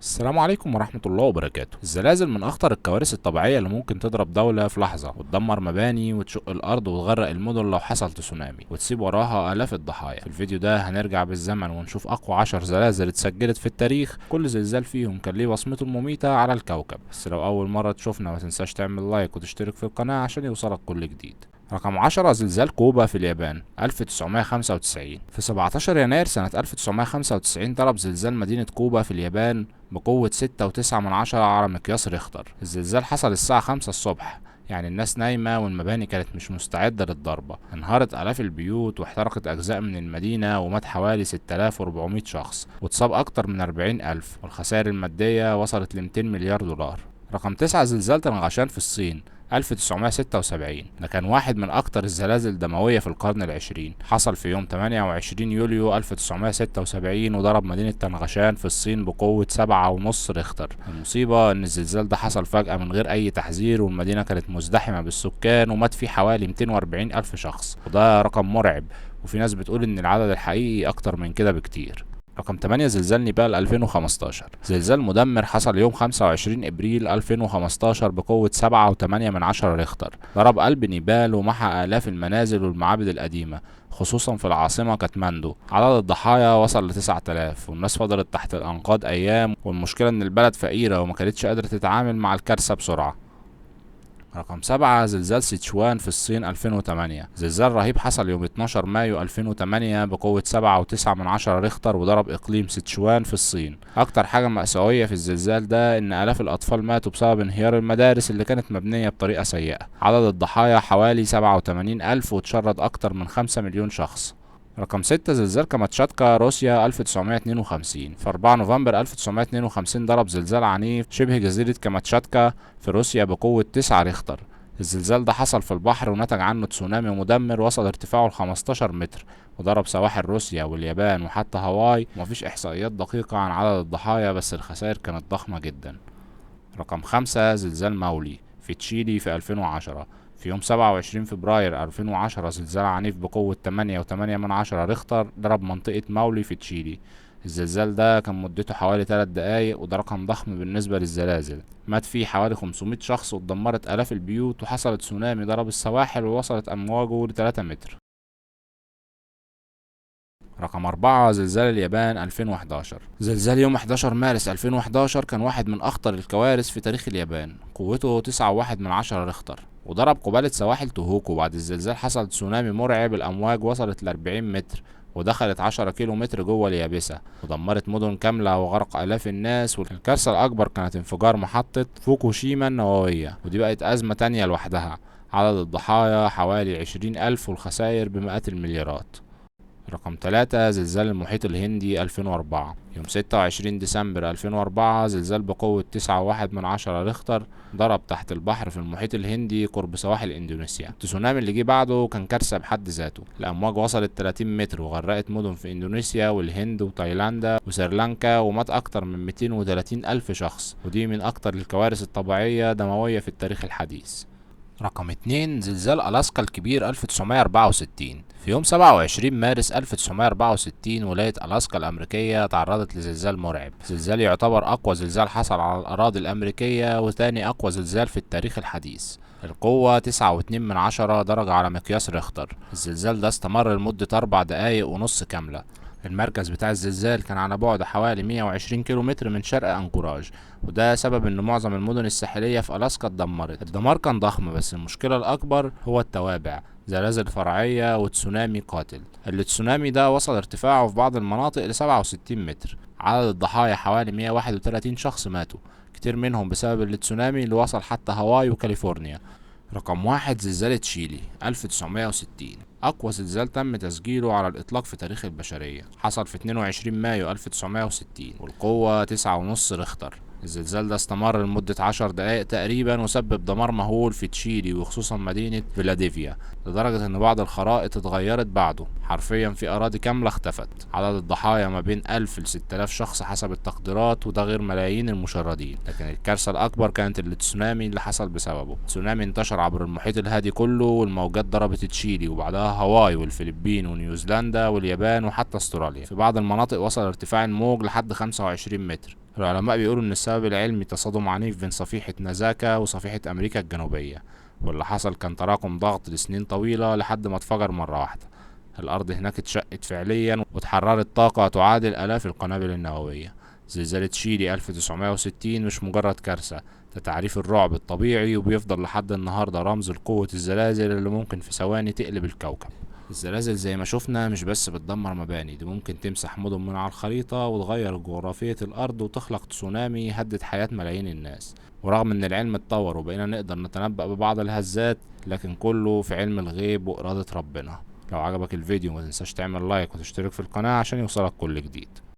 السلام عليكم ورحمة الله وبركاته. الزلازل من أخطر الكوارث الطبيعية اللي ممكن تضرب دولة في لحظة وتدمر مباني وتشق الأرض وتغرق المدن لو حصل تسونامي وتسيب وراها آلاف الضحايا. في الفيديو ده هنرجع بالزمن ونشوف أقوى 10 زلازل اتسجلت في التاريخ، كل زلزال فيهم كان ليه بصمته المميتة على الكوكب. بس لو أول مرة تشوفنا ما تنساش تعمل لايك وتشترك في القناة عشان يوصلك كل جديد. رقم 10، زلزال كوبا في اليابان 1995. في 17 يناير سنة 1995 ضرب زلزال مدينة كوبا في اليابان بقوة 6.9 على مقياس ريختر. الزلزال حصل الساعة 5 الصبح، يعني الناس نايمة والمباني كانت مش مستعدة للضربة. انهارت آلاف البيوت واحترقت أجزاء من المدينة ومات حوالي 6400 شخص واتصاب أكتر من 40,000، والخسائر المادية وصلت ل 200 مليار دولار. رقم 9، زلزال تنغشان في الصين 1976. ده كان واحد من أكتر الزلازل دموية في القرن العشرين. حصل في يوم 28 يوليو 1976 وضرب مدينة تنغشان في الصين بقوة 7.5 ريختر. المصيبة إن الزلزال ده حصل فجأة من غير أي تحذير، والمدينة كانت مزدحمة بالسكان ومات فيه حوالي 240 ألف شخص، وده رقم مرعب، وفي ناس بتقول إن العدد الحقيقي أكتر من كده بكتير. رقم 8، زلزال نيبال 2015. زلزال مدمر حصل يوم 25 ابريل 2015 بقوة 7.8 ريختر. ضرب قلب نيبال ومحى آلاف المنازل والمعابد القديمة، خصوصا في العاصمة كاتماندو. عدد الضحايا وصل ل 9000، والناس فضلت تحت الأنقاض أيام، والمشكلة إن البلد فقيرة وما كانتش قادرة تتعامل مع الكارثة بسرعة. رقم 7، زلزال سيتشوان في الصين 2008. زلزال رهيب حصل يوم 12 مايو 2008 بقوة 7.9 ريختر وضرب إقليم سيتشوان في الصين. أكتر حاجة مأساوية في الزلزال ده إن آلاف الأطفال ماتوا بسبب انهيار المدارس اللي كانت مبنية بطريقة سيئة. عدد الضحايا حوالي 87 ألف وتشرد أكتر من 5 مليون شخص. رقم 6، زلزال كاماتشاتكا روسيا 1952. في 4 نوفمبر 1952 ضرب زلزال عنيف شبه جزيرة كاماتشاتكا في روسيا بقوة 9 ريختر. الزلزال ده حصل في البحر ونتج عنه تسونامي مدمر وصل ارتفاعه ل 15 متر، وضرب سواحل روسيا واليابان وحتى هاواي. ومفيش إحصائيات دقيقة عن عدد الضحايا، بس الخسائر كانت ضخمة جدا. رقم 5، زلزال ماولي في تشيلي في 2010. في يوم 27 فبراير 2010 زلزال عنيف بقوة 8.8 ريختر ضرب منطقة ماولي في تشيلي. الزلزال ده كان مدته حوالي 3 دقايق، وده رقم ضخم بالنسبة للزلازل. مات فيه حوالي 500 شخص واتدمرت آلاف البيوت، وحصلت تسونامي ضرب السواحل ووصلت أمواجه ل 3 متر. رقم 4، زلزال اليابان 2011. زلزال يوم 11 مارس 2011 كان واحد من أخطر الكوارث في تاريخ اليابان، قوته 9.1 ريختر، وضرب قبالة سواحل توهوكو. بعد الزلزال حصل تسونامي مرعب، الأمواج وصلت ل 40 متر ودخلت 10 كيلو متر جوه اليابسة، ودمرت مدن كاملة وغرق آلاف الناس. والكارثة الأكبر كانت انفجار محطة فوكوشيما النووية، ودي بقت أزمة تانية لوحدها. عدد الضحايا حوالي 20 ألف والخسائر بمئات المليارات. رقم 3، زلزال المحيط الهندي 2004. يوم 26 ديسمبر 2004 زلزال بقوة 9.1 ريختر ضرب تحت البحر في المحيط الهندي قرب سواحل اندونيسيا. التسونامي اللي جه بعده كان كارثة بحد ذاته. الأمواج وصلت 30 متر وغرقت مدن في اندونيسيا والهند وتايلاند وسريلانكا، ومات أكتر من 230 ألف شخص، ودي من أكتر الكوارث الطبيعية دموية في التاريخ الحديث. رقم 2، زلزال ألاسكا الكبير 1964. في يوم 27 مارس 1964 ولاية ألاسكا الأمريكية تعرضت لزلزال مرعب. زلزال يعتبر أقوى زلزال حصل على الأراضي الأمريكية وتاني أقوى زلزال في التاريخ الحديث. القوة 9.2 درجة على مقياس ريختر. الزلزال ده استمر لمدة 4 دقايق ونص كاملة. المركز بتاع الزلزال كان على بعد حوالي 120 كيلو متر من شرق أنكوراج، وده سبب ان معظم المدن الساحلية في ألاسكا اتدمرت. الدمار كان ضخم، بس المشكلة الأكبر هو التوابع: زلازل فرعية وتسونامي قاتل. التسونامي ده وصل ارتفاعه في بعض المناطق ل 67 متر. عدد الضحايا حوالي 131 شخص ماتوا، كتير منهم بسبب التسونامي اللي وصل حتى هاواي وكاليفورنيا. رقم 1، زلزال تشيلي 1960. أقوى زلزال تم تسجيله على الإطلاق في تاريخ البشرية. حصل في 22 مايو 1960 والقوة 9.5 ريختر. الزلزال ده استمر لمدة 10 دقايق تقريبا وسبب دمار مهول في تشيلي وخصوصا مدينة فيلادلفيا. لدرجة ان بعض الخرائط اتغيرت بعده، حرفيا في اراضي كاملة اختفت. عدد الضحايا ما بين 1000 ل 6000 شخص حسب التقديرات، وده غير ملايين المشردين. لكن الكارثة الاكبر كانت التسونامي اللي حصل بسببه. التسونامي انتشر عبر المحيط الهادي كله، والموجات ضربت تشيلي وبعدها هاواي والفلبين ونيوزيلندا واليابان وحتى استراليا. في بعض المناطق وصل ارتفاع الموج لحد 25 متر. العلماء بيقولوا ان السبب العلمي تصادم عنيف بين صفيحة نازاكا وصفيحة امريكا الجنوبية، واللي حصل كان تراكم ضغط لسنين طويلة لحد ما اتفجر مرة واحدة. الارض هناك اتشقت فعليا واتحررت طاقة تعادل الاف القنابل النووية. زلزال تشيلي 1960 مش مجرد كارثة، ده تعريف الرعب الطبيعي، وبيفضل لحد النهاردة رمز لقوة الزلازل اللي ممكن في ثواني تقلب الكوكب. الزلازل زي ما شفنا مش بس بتدمر مباني، دي ممكن تمسح مدن من على الخريطة وتغير جغرافية الأرض وتخلق تسونامي يهدد حياة ملايين الناس. ورغم ان العلم اتطور وبقينا نقدر نتنبأ ببعض الهزات، لكن كله في علم الغيب وإرادة ربنا. لو عجبك الفيديو ما تنساش تعمل لايك وتشترك في القناة عشان يوصلك كل جديد.